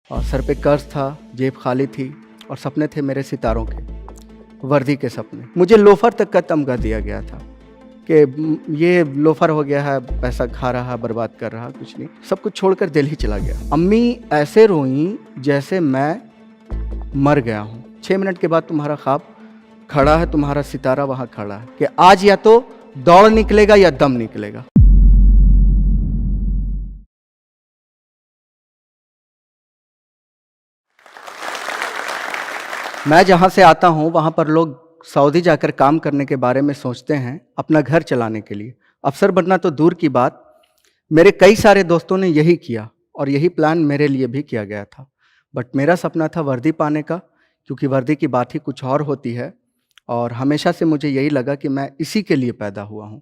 और सर पे कर्ज था, जेब खाली थी और सपने थे मेरे सितारों के, वर्दी के सपने। मुझे लोफर तक का तमगा दिया गया था कि ये लोफर हो गया है, पैसा खा रहा, बर्बाद कर रहा, कुछ नहीं। सब कुछ छोड़कर दिल्ली चला गया। अम्मी ऐसे रोईं जैसे मैं मर गया हूँ। 6 मिनट के बाद तुम्हारा ख्वाब खड़ा है, तुम्हारा सितारा वहाँ खड़ा है कि आज या तो दौड़ निकलेगा या दम निकलेगा। मैं जहाँ से आता हूँ वहाँ पर लोग सऊदी जाकर काम करने के बारे में सोचते हैं, अपना घर चलाने के लिए। अफसर बनना तो दूर की बात, मेरे कई सारे दोस्तों ने यही किया और यही प्लान मेरे लिए भी किया गया था। बट मेरा सपना था वर्दी पाने का, क्योंकि वर्दी की बात ही कुछ और होती है और हमेशा से मुझे यही लगा कि मैं इसी के लिए पैदा हुआ हूँ।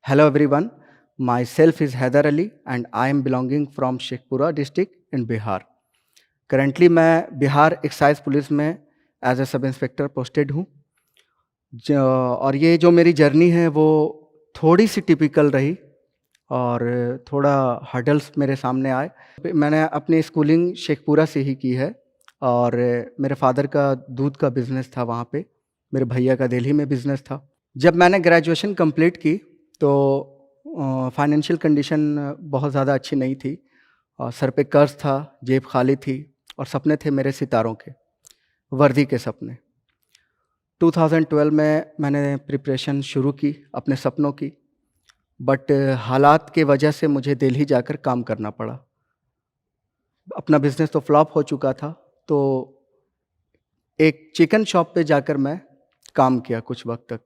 Hello everyone, my self is Haider Ali and I am belonging from Sheikhpura district in Bihar. Currently मैं बिहार एक्साइज पुलिस में as a sub inspector posted हूँ। और ये जो मेरी जर्नी है वो थोड़ी सी टिपिकल रही और थोड़ा हर्डल्स मेरे सामने आए। मैंने अपनी स्कूलिंग शेखपुरा से ही की है और मेरे फादर का दूध का बिज़नेस था वहाँ पे, मेरे भैया का दिल्ली में बिज़नेस था। जब मैंने ग्रेजुएशन कंप्लीट की तो फाइनेंशियल कंडीशन बहुत ज़्यादा अच्छी नहीं थी और सर पे कर्ज था, जेब खाली थी और सपने थे मेरे सितारों के, वर्दी के सपने। 2012 में मैंने प्रिपरेशन शुरू की अपने सपनों की, बट हालात के वजह से मुझे दिल्ली जाकर काम करना पड़ा। अपना बिज़नेस तो फ्लॉप हो चुका था, तो एक चिकन शॉप पे जाकर मैं काम किया कुछ वक्त तक,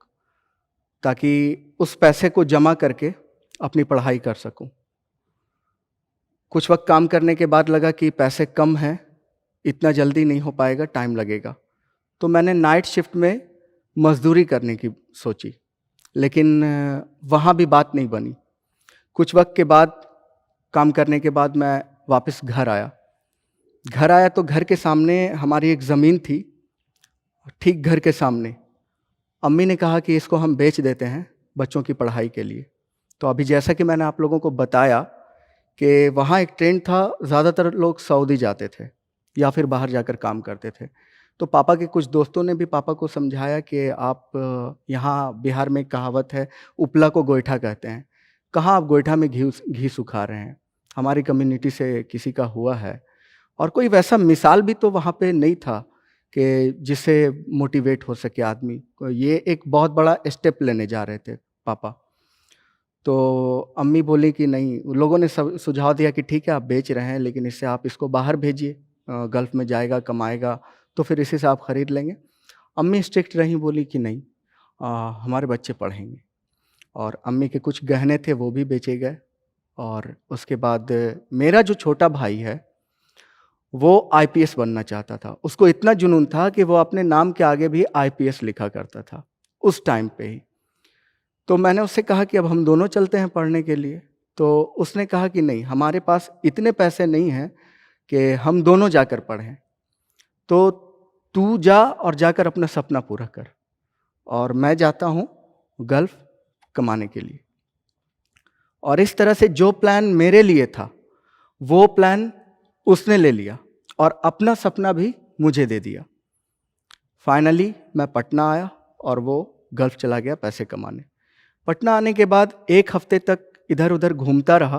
ताकि उस पैसे को जमा करके अपनी पढ़ाई कर सकूं। कुछ वक्त काम करने के बाद लगा कि पैसे कम हैं, इतना जल्दी नहीं हो पाएगा, टाइम लगेगा। तो मैंने नाइट शिफ्ट में मज़दूरी करने की सोची, लेकिन वहाँ भी बात नहीं बनी। कुछ वक्त के बाद काम करने के बाद मैं वापस घर आया तो घर के सामने हमारी एक ज़मीन थी, ठीक घर के सामने। अम्मी ने कहा कि इसको हम बेच देते हैं बच्चों की पढ़ाई के लिए। तो अभी जैसा कि मैंने आप लोगों को बताया कि वहाँ एक ट्रेंड था, ज़्यादातर लोग सऊदी जाते थे या फिर बाहर जाकर काम करते थे। तो पापा के कुछ दोस्तों ने भी पापा को समझाया कि आप यहाँ बिहार में एक कहावत है, उपला को गोईठा कहते हैं। कहाँ आप गोईठा में घी सुखा रहे हैं, हमारी कम्युनिटी से किसी का हुआ है। और कोई वैसा मिसाल भी तो वहाँ पे नहीं था कि जिससे मोटिवेट हो सके आदमी। ये एक बहुत बड़ा स्टेप लेने जा रहे थे पापा। तो अम्मी बोली कि नहीं, लोगों ने सुझाव दिया कि ठीक है आप बेच रहे हैं, लेकिन इससे आप इसको बाहर भेजिए, गल्फ़ में जाएगा, कमाएगा, तो फिर इसी से आप ख़रीद लेंगे। अम्मी स्ट्रिक्ट रहीं, बोली कि नहीं, हमारे बच्चे पढ़ेंगे। और अम्मी के कुछ गहने थे वो भी बेचे गए। और उसके बाद मेरा जो छोटा भाई है वो आईपीएस बनना चाहता था। उसको इतना जुनून था कि वो अपने नाम के आगे भी आईपीएस लिखा करता था उस टाइम पे ही। तो मैंने उससे कहा कि अब हम दोनों चलते हैं पढ़ने के लिए। तो उसने कहा कि नहीं, हमारे पास इतने पैसे नहीं हैं कि हम दोनों जाकर पढ़ें, तो तू जा और जाकर अपना सपना पूरा कर और मैं जाता हूँ गल्फ़ कमाने के लिए। और इस तरह से जो प्लान मेरे लिए था वो प्लान उसने ले लिया और अपना सपना भी मुझे दे दिया। फाइनली मैं पटना आया और वो गल्फ़ चला गया पैसे कमाने। पटना आने के बाद 1 हफ्ते तक इधर उधर घूमता रहा,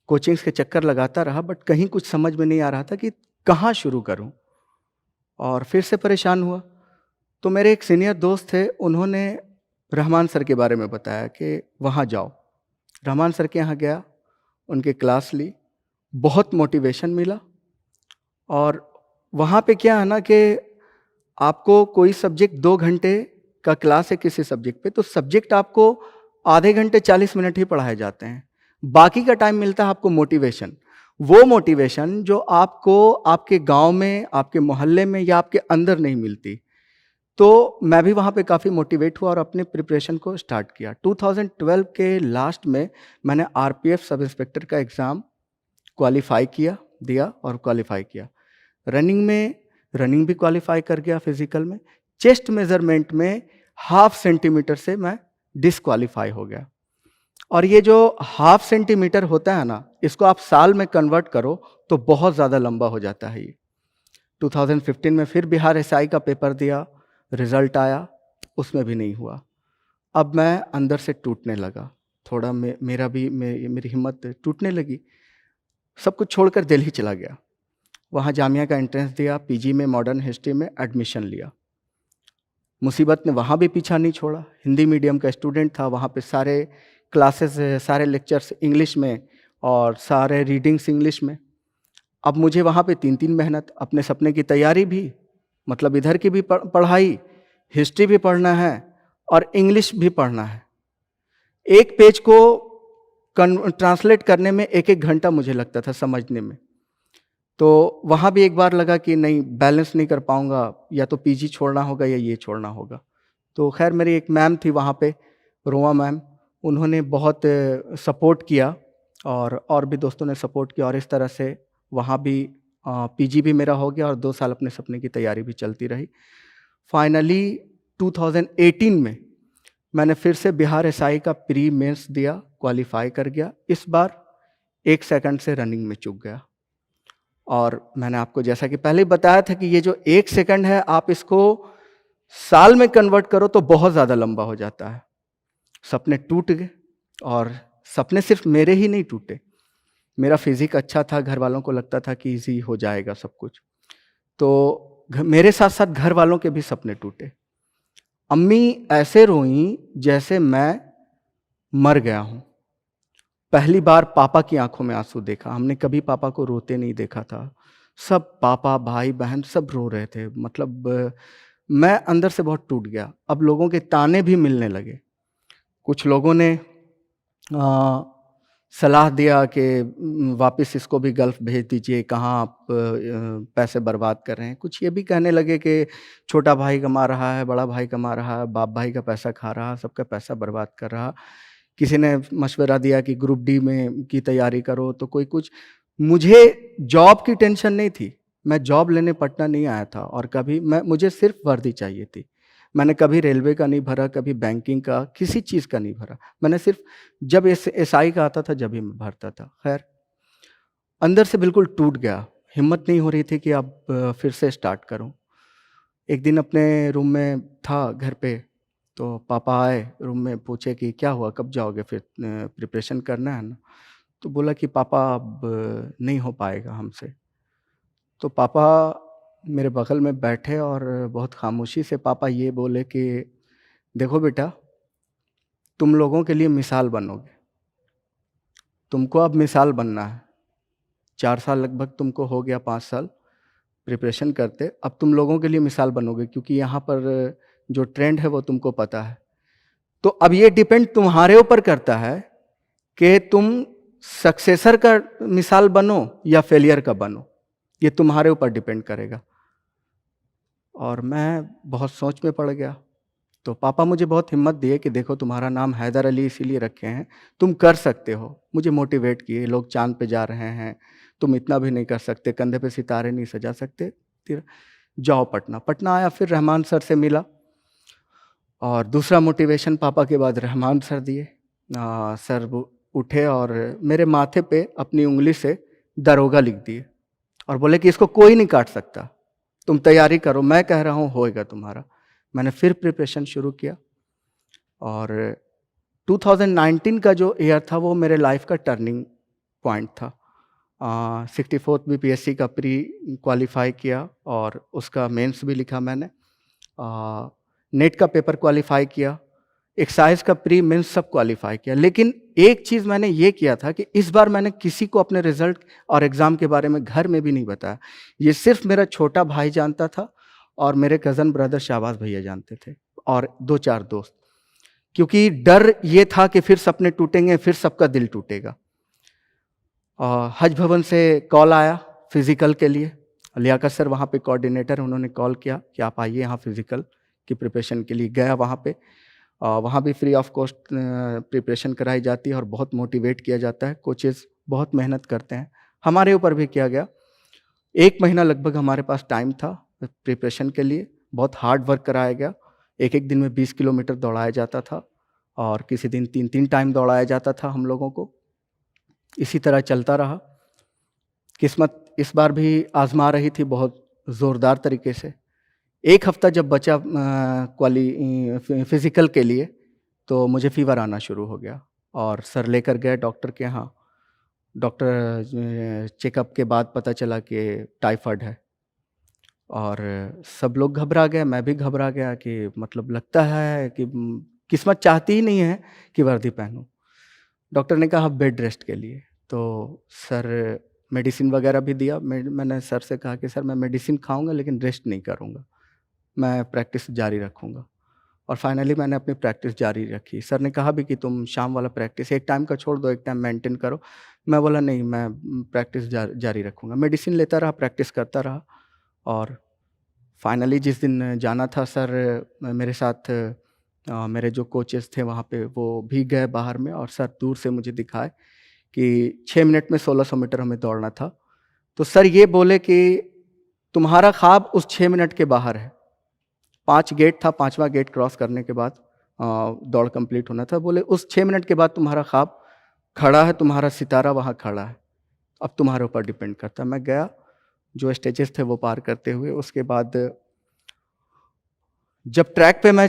कोचिंग्स के चक्कर लगाता रहा, बट कहीं कुछ समझ में नहीं आ रहा था कि कहाँ शुरू करूँ। और फिर से परेशान हुआ। तो मेरे एक सीनियर दोस्त थे, उन्होंने रहमान सर के बारे में बताया कि वहाँ जाओ। रहमान सर के यहाँ गया, उनके क्लास ली, बहुत मोटिवेशन मिला। और वहाँ पे क्या है ना कि आपको कोई सब्जेक्ट 2 घंटे का क्लास है किसी सब्जेक्ट पे, तो सब्जेक्ट आपको आधे घंटे 40 मिनट ही पढ़ाए जाते हैं। बाकी का टाइम मिलता है आपको मोटिवेशन। वो मोटिवेशन जो आपको आपके गांव में, आपके मोहल्ले में या आपके अंदर नहीं मिलती। तो मैं भी वहाँ पे काफ़ी मोटिवेट हुआ और अपने प्रिपरेशन को स्टार्ट किया। 2012 के लास्ट में मैंने आरपीएफ सब इंस्पेक्टर का एग्ज़ाम दिया और क्वालिफाई किया। रनिंग भी क्वालिफाई कर गया फिजिकल में। चेस्ट मेजरमेंट में 0.5 सेंटीमीटर से मैं डिस्क्वालीफाई हो गया। और ये जो हाफ सेंटीमीटर होता है ना, इसको आप साल में कन्वर्ट करो तो बहुत ज़्यादा लंबा हो जाता है ये। 2015 में फिर बिहार एसआई का पेपर दिया, रिजल्ट आया, उसमें भी नहीं हुआ। अब मैं अंदर से टूटने लगा, थोड़ा मेरी हिम्मत टूटने लगी। सब कुछ छोड़कर दिल्ली चला गया, वहाँ जामिया का एंट्रेंस दिया, पीजी में मॉडर्न हिस्ट्री में एडमिशन लिया। मुसीबत ने वहाँ भी पीछा नहीं छोड़ा, हिंदी मीडियम का स्टूडेंट था, वहाँ पे सारे क्लासेस, सारे लेक्चर्स इंग्लिश में और सारे रीडिंग्स इंग्लिश में। अब मुझे वहाँ पे 3-3 मेहनत, अपने सपने की तैयारी भी, मतलब इधर की भी पढ़ाई, हिस्ट्री भी पढ़ना है और इंग्लिश भी पढ़ना है। एक पेज को ट्रांसलेट करने में 1-1 घंटा मुझे लगता था समझने में। तो वहाँ भी एक बार लगा कि नहीं, बैलेंस नहीं कर पाऊँगा, या तो पीजी छोड़ना होगा या ये छोड़ना होगा। तो खैर मेरी एक मैम थी वहाँ पे, रोमा मैम, उन्होंने बहुत सपोर्ट किया और भी दोस्तों ने सपोर्ट किया, और इस तरह से वहाँ भी पीजी भी मेरा हो गया और 2 साल अपने सपने की तैयारी भी चलती रही। फाइनली 2018 में मैंने फिर से बिहार एसआई का प्री मेंस दिया, क्वालिफाई कर गया। इस बार 1 सेकंड से रनिंग में चूक गया। और मैंने आपको जैसा कि पहले बताया था कि ये जो 1 सेकंड है, आप इसको साल में कन्वर्ट करो तो बहुत ज़्यादा लंबा हो जाता है। सपने टूट गए, और सपने सिर्फ मेरे ही नहीं टूटे, मेरा फिजिक अच्छा था, घर वालों को लगता था कि इजी हो जाएगा सब कुछ, तो मेरे साथ साथ घर वालों के भी सपने टूटे। अम्मी ऐसे रोईं जैसे मैं मर गया हूँ। पहली बार पापा की आंखों में आंसू देखा, हमने कभी पापा को रोते नहीं देखा था। सब पापा, भाई, बहन सब रो रहे थे, मतलब मैं अंदर से बहुत टूट गया। अब लोगों के ताने भी मिलने लगे। कुछ लोगों ने सलाह दिया कि वापस इसको भी गल्फ़ भेज दीजिए, कहाँ आप पैसे बर्बाद कर रहे हैं। कुछ ये भी कहने लगे कि छोटा भाई कमा रहा है, बड़ा भाई कमा रहा है, बाप भाई का पैसा खा रहा, सबका पैसा बर्बाद कर रहा। किसी ने मशवरा दिया कि ग्रुप डी में की तैयारी करो, तो कोई कुछ। मुझे जॉब की टेंशन नहीं थी, मैं जॉब लेने पटना नहीं आया था, और कभी मुझे सिर्फ वर्दी चाहिए थी। मैंने कभी रेलवे का नहीं भरा, कभी बैंकिंग का, किसी चीज़ का नहीं भरा। मैंने सिर्फ जब एसआई का आता था जब ही मैं भरता था। खैर अंदर से बिल्कुल टूट गया, हिम्मत नहीं हो रही थी कि अब फिर से स्टार्ट करूं। एक दिन अपने रूम में था घर पे, तो पापा आए रूम में, पूछे कि क्या हुआ, कब जाओगे, फिर प्रिपरेशन करना है ना। तो बोला कि पापा अब नहीं हो पाएगा हमसे। तो पापा मेरे बगल में बैठे और बहुत खामोशी से पापा ये बोले कि देखो बेटा, तुम लोगों के लिए मिसाल बनोगे, तुमको अब मिसाल बनना है। 4 साल लगभग तुमको हो गया, 5 साल प्रिपरेशन करते, अब तुम लोगों के लिए मिसाल बनोगे, क्योंकि यहाँ पर जो ट्रेंड है वो तुमको पता है। तो अब ये डिपेंड तुम्हारे ऊपर करता है कि तुम सक्सेसर का मिसाल बनो या फेलियर का बनो, ये तुम्हारे ऊपर डिपेंड करेगा। और मैं बहुत सोच में पड़ गया। तो पापा मुझे बहुत हिम्मत दिए कि देखो तुम्हारा नाम हैदर अली इसीलिए रखे हैं, तुम कर सकते हो। मुझे मोटिवेट किए, लोग चांद पे जा रहे हैं, तुम इतना भी नहीं कर सकते, कंधे पे सितारे नहीं सजा सकते, फिर जाओ पटना। पटना आया, फिर रहमान सर से मिला, और दूसरा मोटिवेशन पापा के बाद रहमान सर दिए। सर वो उठे और मेरे माथे पे अपनी उंगली से दरोगा लिख दिए और बोले कि इसको कोई नहीं काट सकता, तुम तैयारी करो, मैं कह रहा हूँ होएगा तुम्हारा। मैंने फिर प्रिपरेशन शुरू किया, और 2019 का जो ईयर था वो मेरे लाइफ का टर्निंग पॉइंट था। 64th बीपीएससी का प्री क्वालिफाई किया, और उसका मेंस भी लिखा मैंने। नेट का पेपर क्वालिफाई किया, एक्साइज का प्री मेंस सब क्वालिफाई किया। लेकिन एक चीज़ मैंने ये किया था कि इस बार मैंने किसी को अपने रिजल्ट और एग्ज़ाम के बारे में घर में भी नहीं बताया। ये सिर्फ मेरा छोटा भाई जानता था, और मेरे कज़न ब्रदर शाहबाज भैया जानते थे, और 2-4 दोस्त। क्योंकि डर ये था कि फिर सपने टूटेंगे, फिर सबका दिल टूटेगा। हज भवन से कॉल आया फिज़िकल के लिए, लियाकत सर वहाँ पे कोऑर्डिनेटर, उन्होंने कॉल किया कि आप आइए यहाँ फिज़िकल की प्रिपरेशन के लिए। गया वहाँ पे, वहाँ भी फ्री ऑफ कॉस्ट प्रिपरेशन कराई जाती है और बहुत मोटिवेट किया जाता है, कोचेज़ बहुत मेहनत करते हैं। हमारे ऊपर भी किया गया। 1 महीना लगभग हमारे पास टाइम था प्रिपरेशन के लिए, बहुत हार्ड वर्क कराया गया। एक दिन में 20 किलोमीटर दौड़ाया जाता था, और किसी दिन 3-3 टाइम दौड़ाया जाता था हम लोगों को। इसी तरह चलता रहा। किस्मत इस बार भी आज़मा रही थी बहुत ज़ोरदार तरीके से। 1 हफ़्ता जब बचा फ़िज़िकल के लिए, तो मुझे फ़ीवर आना शुरू हो गया और सर लेकर गए डॉक्टर के यहाँ। डॉक्टर चेकअप के बाद पता चला कि टाइफ़ाइड है और सब लोग घबरा गए, मैं भी घबरा गया कि मतलब लगता है कि किस्मत चाहती ही नहीं है कि वर्दी पहनूँ। डॉक्टर ने कहा बेड रेस्ट के लिए, तो सर मेडिसिन वगैरह भी दिया। मैंने सर से कहा कि सर मैं मेडिसिन खाऊँगा लेकिन रेस्ट नहीं करूँगा, मैं प्रैक्टिस जारी रखूँगा। और फाइनली मैंने अपनी प्रैक्टिस जारी रखी। सर ने कहा भी कि तुम शाम वाला प्रैक्टिस एक टाइम का छोड़ दो, एक टाइम मेंटेन करो। मैं बोला नहीं, मैं प्रैक्टिस जारी रखूँगा। मेडिसिन लेता रहा, प्रैक्टिस करता रहा और फाइनली जिस दिन जाना था सर मेरे साथ मेरे जो कोचेस थे वहाँ पे वो भी गए बाहर में और सर दूर से मुझे दिखाए कि 6 मिनट में 1600 मीटर हमें दौड़ना था। तो सर ये बोले कि तुम्हारा ख्वाब उस 6 मिनट के बाहर है। 5 गेट था, 5वां गेट क्रॉस करने के बाद दौड़ कंप्लीट होना था। बोले उस 6 मिनट के बाद तुम्हारा ख्वाब खड़ा है, तुम्हारा सितारा वहाँ खड़ा है, अब तुम्हारे ऊपर डिपेंड करता है। मैं गया, जो स्टेजेस थे वो पार करते हुए। उसके बाद जब ट्रैक पे मैं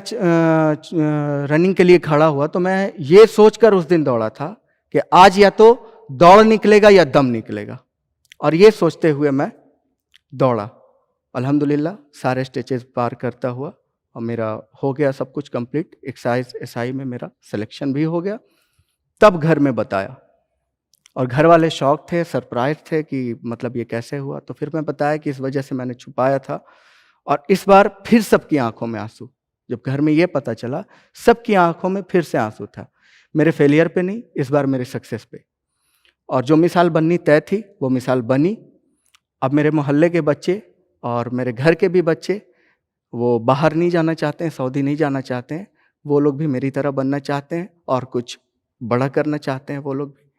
रनिंग के लिए खड़ा हुआ तो मैं ये सोचकर उस दिन दौड़ा था कि आज या तो दौड़ निकलेगा या दम निकलेगा, और ये सोचते हुए मैं दौड़ा। अल्हम्दुलिल्लाह सारे स्टेजेस पार करता हुआ और मेरा हो गया सब कुछ कंप्लीट। एक्साइज एसआई में मेरा सिलेक्शन भी हो गया। तब घर में बताया और घर वाले शॉक थे, सरप्राइज थे कि मतलब ये कैसे हुआ। तो फिर मैं बताया कि इस वजह से मैंने छुपाया था। और इस बार फिर सबकी आंखों में आंसू। जब घर में ये पता चला, सबकी आंखों में फिर से आंसू था। मेरे फेलियर पे नहीं, इस बार मेरे सक्सेस पे। और जो मिसाल बननी तय थी वो मिसाल बनी। अब मेरे मोहल्ले के बच्चे और मेरे घर के भी बच्चे वो बाहर नहीं जाना चाहते हैं, सऊदी नहीं जाना चाहते हैं। वो लोग भी मेरी तरह बनना चाहते हैं और कुछ बड़ा करना चाहते हैं वो लोग भी।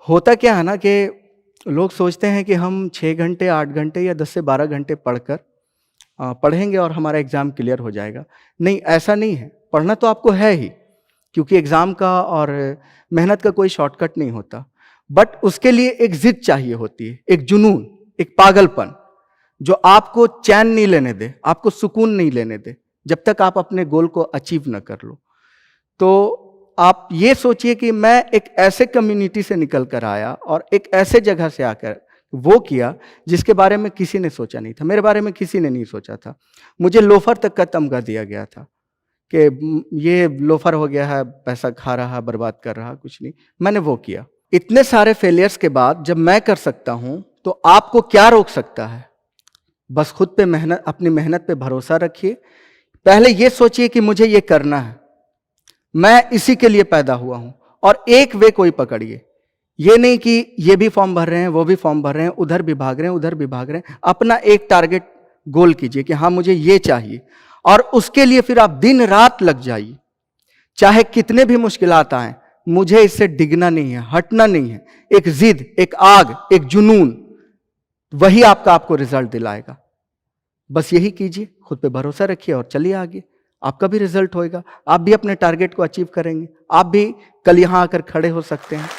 होता क्या है ना कि लोग सोचते हैं कि हम 6 घंटे, 8 घंटे या 10 से 12 घंटे पढ़कर पढ़ेंगे और हमारा एग्ज़ाम क्लियर हो जाएगा। नहीं, ऐसा नहीं है। पढ़ना तो आपको है ही, क्योंकि एग्ज़ाम का और मेहनत का कोई शॉर्टकट नहीं होता। बट उसके लिए एक ज़िद चाहिए होती है, एक जुनून, एक पागलपन, जो आपको चैन नहीं लेने दे, आपको सुकून नहीं लेने दे, जब तक आप अपने गोल को अचीव न कर लो। तो आप ये सोचिए कि मैं एक ऐसे कम्युनिटी से निकल कर आया और एक ऐसे जगह से आकर वो किया जिसके बारे में किसी ने सोचा नहीं था। मेरे बारे में किसी ने नहीं सोचा था। मुझे लोफर तक का तमगा दिया गया था कि ये लोफर हो गया है, पैसा खा रहा, बर्बाद कर रहा, कुछ नहीं। मैंने वो किया। इतने सारे फेलियर्स के बाद जब मैं कर सकता हूं तो आपको क्या रोक सकता है? बस खुद पे मेहनत, अपनी मेहनत पे भरोसा रखिए। पहले ये सोचिए कि मुझे ये करना है, मैं इसी के लिए पैदा हुआ हूं, और एक वे कोई पकड़िए। ये नहीं कि ये भी फॉर्म भर रहे हैं, वो भी फॉर्म भर रहे हैं, उधर भी भाग रहे हैं, उधर भी भाग रहे हैं। अपना एक टारगेट गोल कीजिए कि हाँ मुझे ये चाहिए, और उसके लिए फिर आप दिन रात लग जाइए। चाहे कितने भी मुश्किलात आए, मुझे इससे डिगना नहीं है, हटना नहीं है। एक जिद, एक आग, एक जुनून, वही आपको रिजल्ट दिलाएगा। बस यही कीजिए, खुद पे भरोसा रखिए और चलिए आगे। आपका भी रिजल्ट होएगा, आप भी अपने टारगेट को अचीव करेंगे। आप भी कल यहां आकर खड़े हो सकते हैं।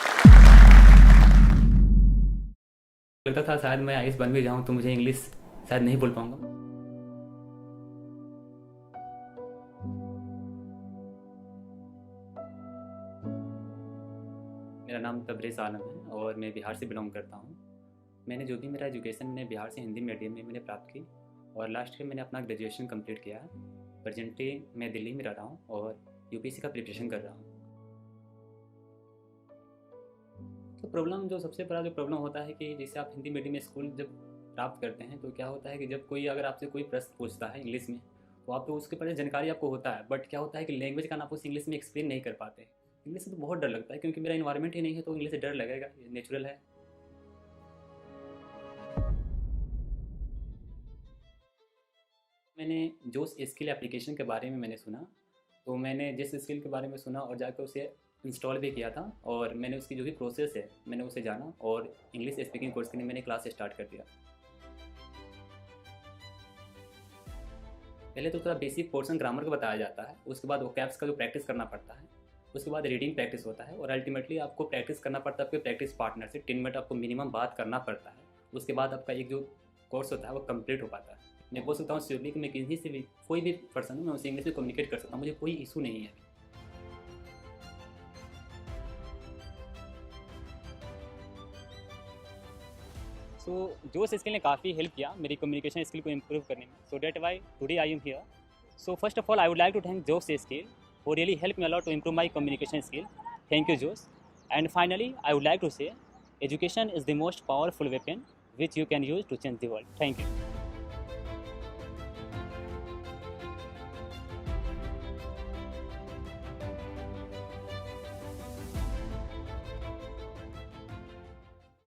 लगता था शायद मैं आईएएस बन भी जाऊं तो मुझे इंग्लिश शायद नहीं बोल पाऊंगा। मेरा नाम तबरेज़ आलम है और मैं बिहार से बिलोंग करता हूं। मैंने जो भी मेरा एजुकेशन मैंने बिहार से हिंदी मीडियम में मैंने प्राप्त की और लास्ट ईयर मैंने अपना ग्रेजुएशन कंप्लीट किया है। प्रेजेंटली मैं दिल्ली में रह रहा हूं और यूपीएससी का प्रिपरेशन कर रहा हूं। तो प्रॉब्लम जो सबसे बड़ा जो प्रॉब्लम होता है कि जैसे आप हिंदी मीडियम स्कूल जब प्राप्त करते हैं तो क्या होता है कि जब कोई अगर आपसे कोई प्रश्न पूछता है इंग्लिश में तो आपको उसके बारे में जानकारी आपको होता है, बट क्या होता है कि लैंग्वेज का आप उस इंग्लिश में एक्सप्लेन नहीं कर पाते। इंग्लिश से तो बहुत डर लगता है क्योंकि मेरा इन्वायरमेंट ही नहीं है, तो इंग्लिश से डर लगेगा, ये नेचुरल है। मैंने जो स्किल एप्लीकेशन के बारे में मैंने सुना, तो मैंने जिस स्किल के बारे में सुना और जाकर उसे इंस्टॉल भी किया था और मैंने उसकी जो भी प्रोसेस है मैंने उसे जाना और इंग्लिश स्पीकिंग कोर्स के लिए मैंने क्लास स्टार्ट कर दिया। पहले तो थोड़ा बेसिक पोर्शन ग्रामर का बताया जाता है, उसके बाद वोकैब्स का जो प्रैक्टिस करना पड़ता है, उसके बाद रीडिंग प्रैक्टिस होता है और अल्टीमेटली आपको प्रैक्टिस करना पड़ता है आपके प्रैक्टिस पार्टनर से। 10 मिनट आपको मिनिमम बात करना पड़ता है, उसके बाद आपका एक जो कोर्स होता है वो कंप्लीट हो पाता है। मैं बोल सकता हूँ श्योरली कि मैं किसी से भी कोई भी पर्सन हूँ मैं उसे इंग्लिश में कम्युनिकेट कर सकता हूँ, मुझे कोई इशू नहीं है। सो जोश स्किल ने काफ़ी हेल्प किया मेरी कम्युनिकेशन स्किल को इम्प्रूव करने में। So that why today I am here. So first of all I would like to thank Josh skill who really helped me a lot to improve my communication skill. Thank you, Josh. And finally, I would like to say, education is the most powerful weapon which you can use to change the world. Thank you.